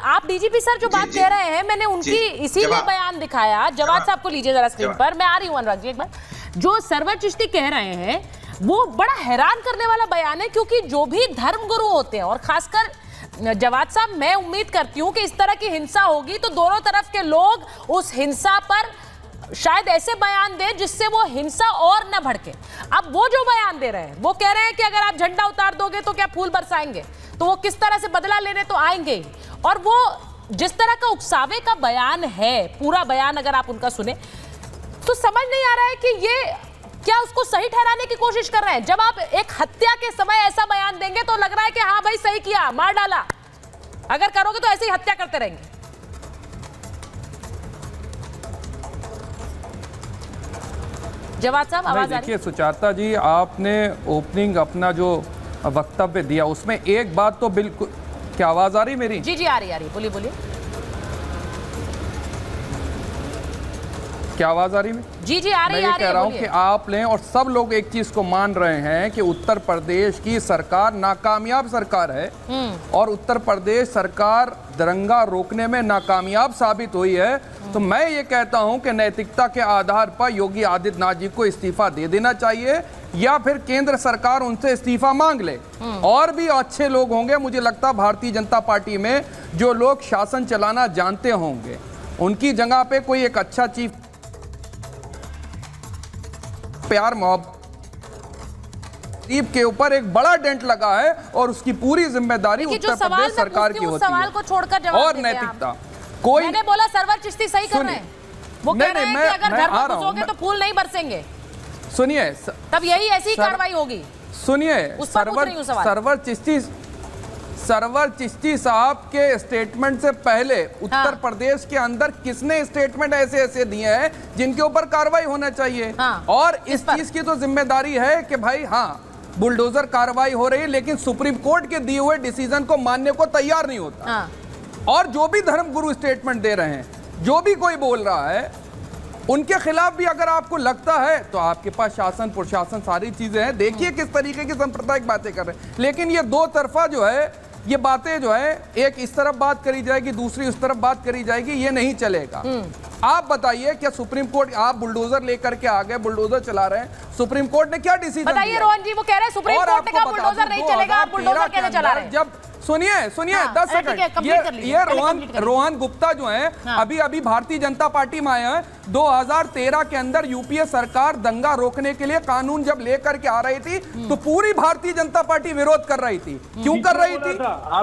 आप DGP sir जो बात कह रहे हैं, मैंने उनकी इसीलिए बयान दिखाया। जवाब साहब को लीजिए जरा स्क्रीन पर, मैं आ रही हूँ अनुराग जी एक बार। जो सरवर चिश्ती कह रहे हैं वो बड़ा हैरान करने वाला बयान है, क्योंकि जो भी धर्मगुरु होते हैं, और खासकर जवाब साहब, मैं उम्मीद करती हूँ कि इस तरह की हिंसा होगी तो दोनों तरफ के लोग उस हिंसा पर शायद ऐसे बयान दें जिससे वो हिंसा और न भड़के। अब वो जो बयान दे रहे हैं वो कह रहे हैं कि अगर आप झंडा उतार दोगे तो क्या फूल बरसाएंगे, तो वो किस तरह से बदला लेने तो आएंगे ही। और वो जिस तरह का उकसावे का बयान है, पूरा बयान अगर आप उनका सुने तो समझ नहीं आ रहा है कि ये क्या उसको सही ठहराने की कोशिश कर रहे हैं। जब आप एक हत्या के समय ऐसा बयान देंगे तो लग रहा है कि हाँ भाई सही किया, मार डाला, अगर करोगे तो ऐसे ही हत्या करते रहेंगे। जवाब साहब आवाज आ रही? देखिए सुचाता जी, आपने ओपनिंग अपना जो वक्तव्य दिया उसमें एक बात तो बिल्कुल, क्या आवाज आ रही मेरी? जी आ रही, बोलिए बोलिए। क्या आवाज आ रही है? जी आ रही है। मैं ये कह रहा हूं कि आप लें, और सब लोग एक चीज को मान रहे हैं कि उत्तर प्रदेश की सरकार नाकामयाब सरकार है, और उत्तर प्रदेश सरकार दंगा रोकने में नाकामयाब साबित हुई है। तो मैं ये कहता हूं कि नैतिकता के आधार पर योगी आदित्यनाथ जी को इस्तीफा दे देना चाहिए, या फिर केंद्र सरकार उनसे इस्तीफा मांग ले। और भी अच्छे लोग होंगे, मुझे लगता है भारतीय जनता पार्टी में जो लोग शासन चलाना जानते होंगे, उनकी जगह पे कोई एक अच्छा चीफ प्यार मोहब्बत के ऊपर एक बड़ा डेंट लगा है, और उसकी पूरी जिम्मेदारी उत्तर प्रदेश सरकार की होती सवाल को छोड़कर जवाब और नैतिकता कोई। मैंने बोला सरवर चिश्ती सही कर रहे हैं, वो कह रहे हैं कि अगर घर में घुसोगे तो फूल नहीं बरसेंगे। सुनिए, तब यही ऐसी कार्रवाई होगी। सुनिए, सरवर चिश्ती साहब के स्टेटमेंट से पहले उत्तर प्रदेश के अंदर किसने स्टेटमेंट ऐसे ऐसे दिए हैं जिनके ऊपर कार्रवाई होना चाहिए। और इस चीज की तो जिम्मेदारी है कि भाई हाँ, बुलडोजर कार्रवाई हो रही है, लेकिन सुप्रीम कोर्ट के दिए हुए डिसीजन को मानने को तैयार नहीं होता। और जो भी धर्मगुरु स्टेटमेंट दे रहे हैं, जो भी कोई बोल रहा है, उनके खिलाफ भी अगर आपको लगता है तो आपके पास शासन प्रशासन सारी चीजें हैं। देखिए किस तरीके की सांप्रदायिक बातें कर रहे हैं। लेकिन ये दो तरफा जो है, ये बातें जो है, एक इस तरफ बात करी जाएगी, दूसरी उस तरफ बात करी जाएगी, ये नहीं चलेगा। आप बताइए, क्या सुप्रीम कोर्ट, आप बुलडोजर लेकर के आ गए, बुलडोजर चला रहे हैं, सुप्रीम कोर्ट ने क्या डिसीजन दिया? बताइए रोहन जी, वो कह रहे हैं सुप्रीम कोर्ट ने कहा बुलडोजर नहीं चलेगा, आप बुलडोजर कैसे चला रहे हैं? जब सुनिए 10 सेकंड, ये रोहन गुप्ता जो है अभी भारतीय जनता पार्टी में आए हैं। 2013 के अंदर यूपीए सरकार दंगा रोकने के लिए कानून जब लेकर के आ रही थी तो पूरी भारतीय जनता पार्टी विरोध कर रही थी। क्यों कर रही थी?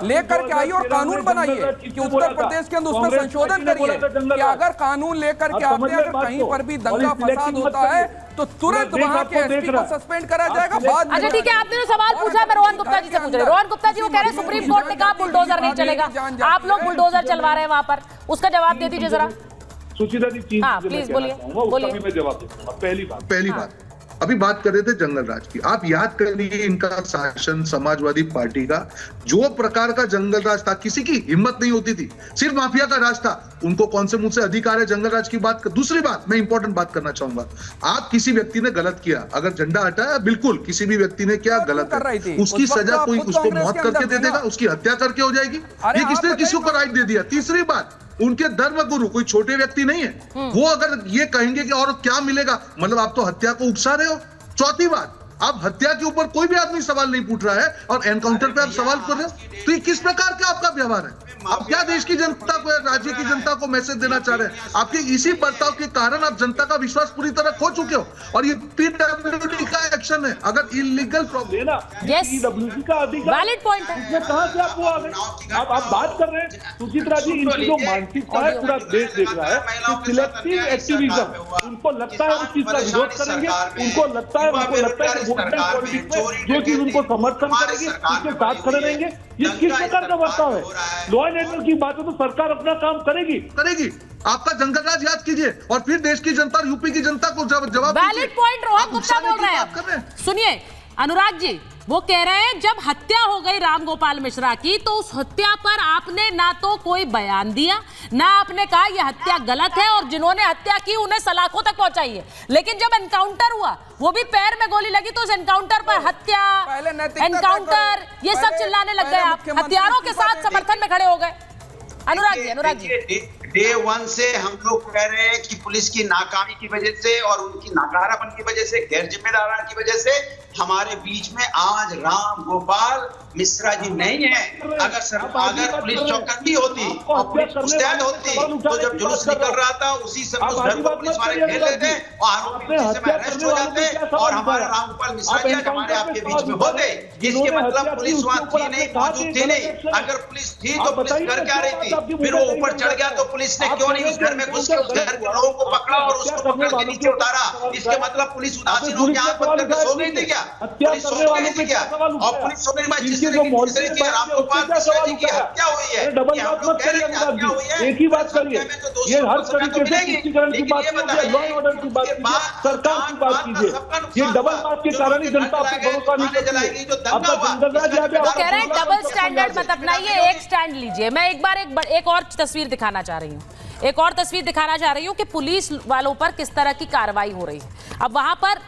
लेकर के आई और कानून बनाइए कि उत्तर प्रदेश के अंदर उसमें संशोधन करिए कि अगर कानून लेकर के आते हैं, अगर कहीं पर भी दंगा फसाद होता है तो तुरंत वहां के एसपी को सस्पेंड करा जाएगा। बाद अच्छा ठीक है, आपने जो सवाल पूछा मैं रोहन गुप्ता जी से पूछ रही हूँ। रोहन गुप्ता जी वो कह रहे हैं सुप्रीम कोर्ट ने कहा बुलडोजर नहीं चलेगा, आप लोग बुलडोजर चलवा रहे हैं वहां पर, उसका जवाब दे दीजिए जरा। सुचिता जी, हाँ प्लीज बोलिए। मैं जवाब देता हूँ। पहली बात अभी बात कर रहे थे जंगल राज की। आप याद कर लीजिए, इनका शासन समाजवादी पार्टी का जो प्रकार का जंगल राज था, किसी की हिम्मत नहीं होती थी, सिर्फ माफिया का राज था। उनको कौन से मुंह से अधिकार है जंगल राज की बात कर? दूसरी बात, मैं इंपॉर्टेंट बात करना चाहूंगा, आप किसी व्यक्ति ने गलत किया, अगर झंडा हटाया, बिल्कुल किसी भी व्यक्ति ने क्या गलत है, उसकी सजा कोई उसको मौत करके दे देगा, उसकी हत्या करके हो जाएगी। ये किसने किसी को राइट दे दिया? तीसरी बात, उनके धर्म गुरु कोई छोटे व्यक्ति नहीं है, वो अगर ये कहेंगे कि और क्या मिलेगा, मतलब आप तो हत्या को उकसा रहे हो। चौथी बात, आप हत्या के ऊपर कोई भी आदमी सवाल नहीं पूछ रहा है और एनकाउंटर पे आप सवाल कर रहे हो, तो ये किस प्रकार का आपका व्यवहार है? आप क्या देश की जनता को या राज्य की जनता को मैसेज देना चाह रहे हैं? आपके इसी बर्ताव के कारण आप जनता का विश्वास पूरी तरह खो चुके हो, और ये पीडब्ल्यूडी का एक्शन है। अगर इलीगल पीडब्ल्यूडी का अधिकार वैलिड पॉइंट है, कहां से आप वो आ गए? आप बात कर रहे हैं सुचित्रा जी, इनकी जो मानसिकता है पूरा देश देख रहा है कि सिलेक्टिव एक्टिविज्म, उनको लगता है उस चीज का विरोध करेंगे, उनको लगता है कि पॉलिटिक्स में जो चीज उनको समर्थन करेगी उसके साथ खड़े रहेंगे। ये किस प्रकार का बर्ताव है? लॉ एंड ऑर्डर की बात है तो सरकार अपना काम करेगी। आपका जंगल राज याद कीजिए, और फिर देश की जनता और यूपी की जनता को जवाब। वैलिड पॉइंट रोहन गुप्ता बोल रहे हैं। सुनिए अनुराग जी, वो कह रहे हैं जब हत्या हो गई रामगोपाल मिश्रा की तो उस हत्या पर आपने ना तो कोई बयान दिया, ना आपने कहा यह हत्या गलत है और जिन्होंने हत्या की उन्हें सलाखों तक पहुंचाइए। लेकिन जब एनकाउंटर हुआ, वो भी पैर में गोली लगी, तो उस एनकाउंटर पर हत्या, एनकाउंटर, ये सब चिल्लाने लग गए। आप हथियारों के साथ समर्थन में खड़े हो गए। अनुराग जी डे वन से हम लोग कह रहे हैं कि पुलिस की नाकामी की वजह से और उनकी नाकारापन की वजह से, गैर जिम्मेदाराना की वजह से हमारे बीच में आज राम गोपाल मिश्रा जी नहीं है। अगर पुलिस चौकन्नी होती और पुलिस मुस्तैद होती तो जब जुलूस निकल रहा था उसी समय उस घर को पुलिस वाले घेर लेते और आरोपी उसी समय अरेस्ट हो जाते और हमारा राम गोपाल मिश्रा जी आज हमारे आपके बीच में होते। इसके मतलब पुलिस वहां थी नहीं, मौजूद थी नहीं। अगर पुलिस थी तो पुलिस कर क्या रही थी? फिर वो ऊपर चढ़ गया तो पुलिस ने क्यों नहीं उस घर में घुस के उस घर के लोगों को पकड़ा और उसको पकड़ के नीचे उतारा? इसके मतलब पुलिस उदासीन होकर आंख बंद करके सो गई थी क्या? पुलिस सो गई थी क्या? और पुलिस सोने के बाद जिस तरीके की राम गोपाल मिश्रा जी की हत्या हुई है, डबल बात मत करिए अनुराग जी, एक ही बात करिए। ये हर तरीके से तुष्टिकरण की बात कीजिए, लॉ एंड ऑर्डर की बात कीजिए, सरकार की बात कीजिए। ये डबल बात के कारण ही जनता आप पे भरोसा नहीं करती है। आपका जंगलराज यहाँ पे वो कह रहे हैं डबल स्टैंडर्ड मत अपनाइए, एक स्टैंड लीजिए। मैं एक और तस्वीर दिखाना चाह रही हूँ कि पुलिस वालों पर किस तरह की कार्रवाई हो रही है। अब वहां पर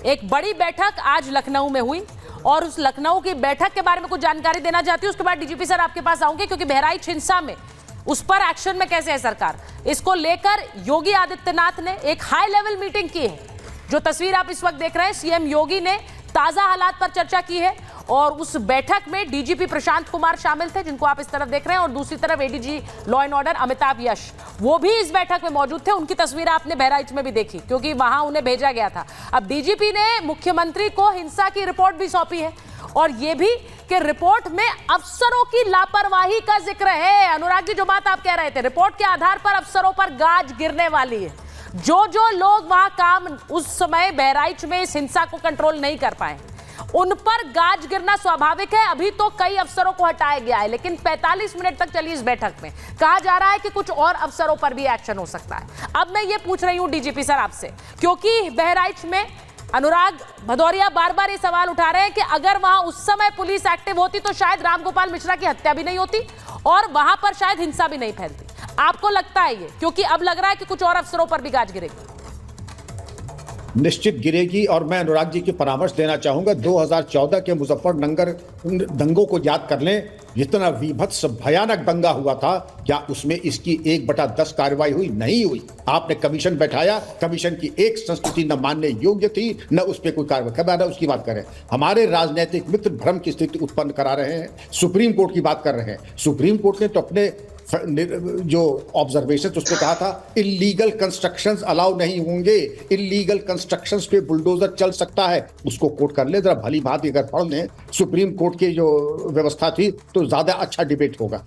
एक बड़ी बैठक आज लखनऊ में हुई और उस लखनऊ की बैठक के बारे में कुछ जानकारी देना चाहती हूँ। उसके बाद डीजीपी सर आपके पास आऊंगे, क्योंकि बहराइच हिंसा में उस पर एक्शन में कैसे है सरकार, इसको लेकर योगी आदित्यनाथ ने एक हाई लेवल मीटिंग की है। जो तस्वीर आप इस वक्त देख रहे हैं, सीएम योगी ने ताजा हालात पर चर्चा की है और उस बैठक में डीजीपी प्रशांत कुमार शामिल थे, जिनको आप इस तरफ देख रहे हैं, और दूसरी तरफ ADG law and order Amitabh Yash, वो भी इस बैठक में मौजूद थे। उनकी तस्वीर आपने बहराइच में भी देखी, क्योंकि वहां उन्हें भेजा गया था। अब डीजीपी ने मुख्यमंत्री को हिंसा की रिपोर्ट भी सौंपी है और यह भी कि रिपोर्ट में अफसरों की लापरवाही का जिक्र है। अनुराग जी, जो बात आप कह रहे थे, रिपोर्ट के आधार पर अफसरों पर गाज गिरने वाली है। जो लोग वहां काम उस समय बहराइच में इस हिंसा को कंट्रोल नहीं कर पाए, उन पर गाज गिरना स्वाभाविक है। अभी तो कई अफसरों को हटाया गया है, लेकिन 45 मिनट तक चली इस बैठक में कहा जा रहा है कि कुछ और अफसरों पर भी एक्शन हो सकता है। अब मैं ये पूछ रही हूं डीजीपी सर आपसे, क्योंकि बहराइच में अनुराग भदौरिया बार बार ये सवाल उठा रहे हैं कि अगर वहां उस समय पुलिस एक्टिव होती तो शायद रामगोपाल मिश्रा की हत्या भी नहीं होती और वहां पर शायद हिंसा भी नहीं फैलती। आपको लगता है ये? क्योंकि अब लग रहा है कि कुछ और अफसरों पर भी गाज गिरेगी। निश्चित गिरेगी। और मैं अनुराग जी की परामर्श देना चाहूंगा, 2014 के मुजफ्फरनगर दंगों को याद कर लें, जितना विभत्स भयानक दंगा हुआ था, क्या उसमें इसकी 1/10 कार्रवाई हुई? नहीं हुई। आपने कमीशन बैठाया, कमीशन की एक संस्कृति न मानने योग्य थी, न उस पर कोई कार्रवाई। न उसकी बात करें, हमारे राजनीतिक मित्र भ्रम की स्थिति उत्पन्न करा रहे हैं, सुप्रीम कोर्ट की बात कर रहे हैं। सुप्रीम कोर्ट ने तो अपने जो ऑब्जर्वेशन उसने कहा था इलीगल कंस्ट्रक्शंस अलाउ नहीं होंगे, इलीगल कंस्ट्रक्शंस पे बुलडोजर चल सकता है। उसको कोट कर ले जरा, भली भांति अगर पढ़ लें सुप्रीम कोर्ट की जो व्यवस्था थी तो ज्यादा अच्छा डिबेट होगा।